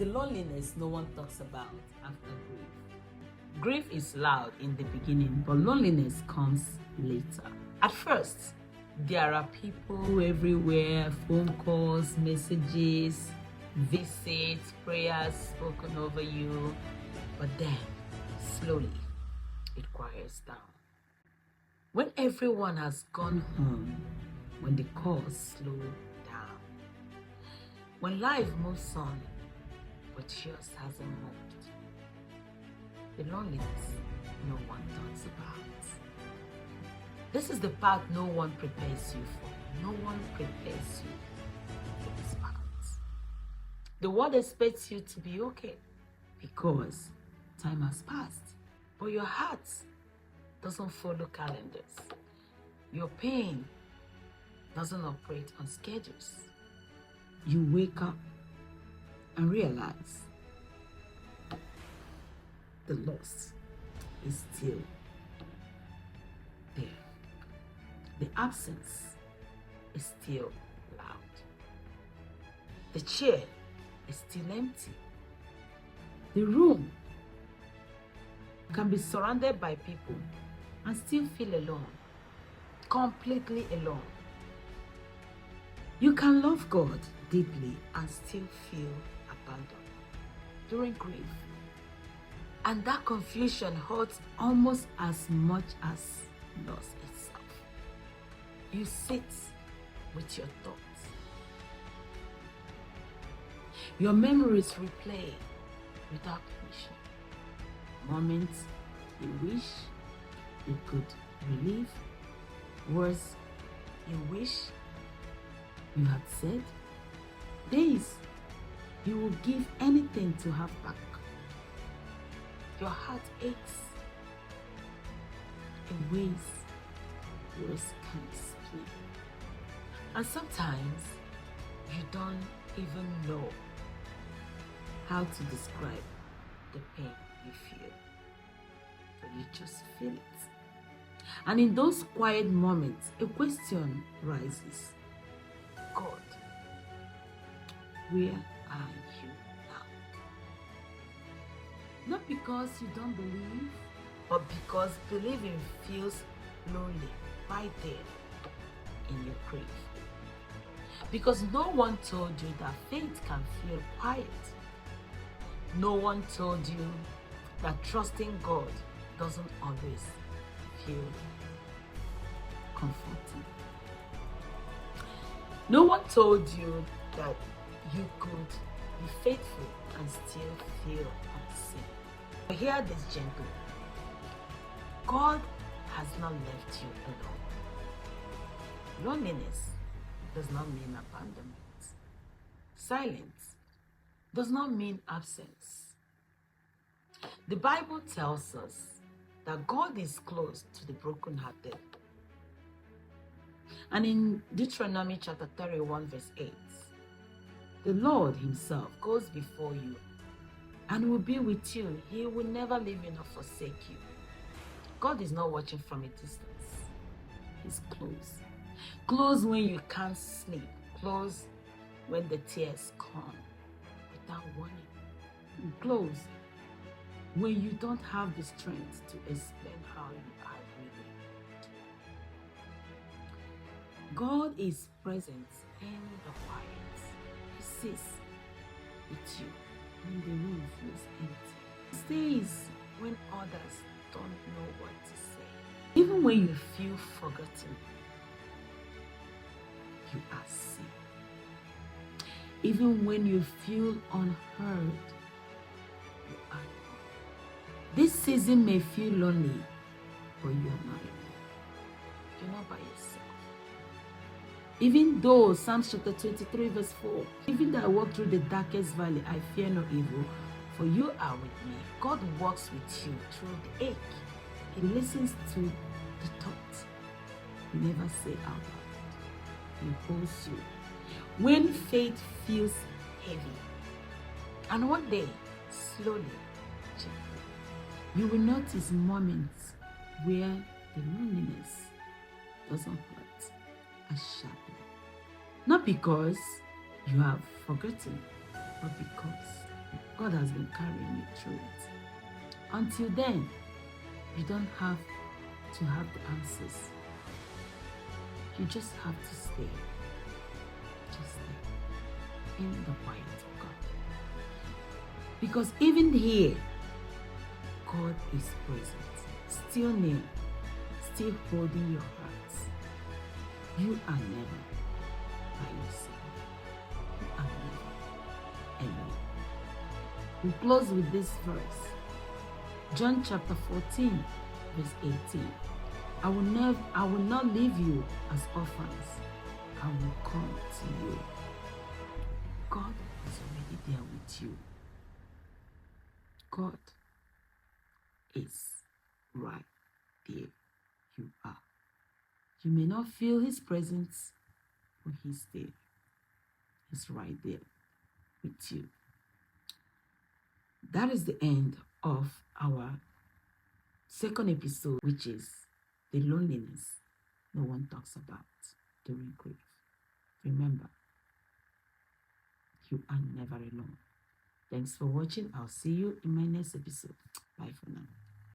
the loneliness no one talks about after grief. Grief is loud in the beginning, but loneliness comes later. At first, there are people everywhere, phone calls, messages, visits, prayers spoken over you, but then slowly it quiets down. When everyone has gone home, when the calls slow down, when life moves on, but yours hasn't moved, the loneliness no one talks about. This is the part no one prepares you for. No one prepares you for this part. The world expects you to be okay because time has passed, but your heart doesn't follow calendars. Your pain doesn't operate on schedules. You wake up and realize the loss is still there. The absence is still loud. The chair is still empty. The room can be surrounded by people and still feel alone, completely alone. You can love God deeply and still feel abandoned during grief. And that confusion hurts almost as much as loss itself. You sit with your thoughts. Your memories replay without permission. Moments you wish you could relive. Words you wish you had said. Days you will give anything to have back. Your heart aches in ways words can't explain. And sometimes you don't even know how to describe the pain you feel, but you just feel it. And in those quiet moments, a question rises. God, where are you now? Not because you don't believe, but because believing feels lonely right there in your grief. Because no one told you that faith can feel quiet. No one told you that trusting God doesn't always feel comforting. No one told you that you could be faithful and still feel unseen. But hear this gently. God has not left you alone. Loneliness does not mean abandonment. Silence does not mean absence. The Bible tells us that God is close to the brokenhearted. And in Deuteronomy chapter 31 verse 8, the Lord himself goes before you and will be with you. He will never leave you nor forsake you. God is not watching from a distance. He's close. Close when you can't sleep. Close when the tears come without warning. And close when you don't have the strength to explain how you are really. God is present in the quiet. He sits with you when the room feels empty. He stays when others don't know what to say. Even when you feel forgotten, you are seen. Even when you feel unheard, you are known. This season may feel lonely, but you are not alone. You're not by yourself. Even though Psalm chapter 23 verse 4, even though I walk through the darkest valley, I fear no evil, for you are with me. God walks with you through the ache. He listens to the thought you never say out loud. He holds you when faith feels heavy. And one day, slowly, gently, you will notice moments where the loneliness doesn't hurt as sharply. Not because you have forgotten, but because God has been carrying you through it. Until then, you don't have to have the answers. You just have to stay. Just stay in the quiet of God. Because even here, God is present, still near, still holding your hearts. You are never by yourself. You are never alone. We'll close with this verse. John chapter 14, verse 18. I will not leave you as orphans. I will come to you. God is already there with you. God is right there. You are. You may not feel his presence, but he's there. He's right there with you. That is the end of our second episode, which is the loneliness no one talks about during grief. Remember, you are never alone. Thanks for watching. I'll see you in my next episode. Bye for now.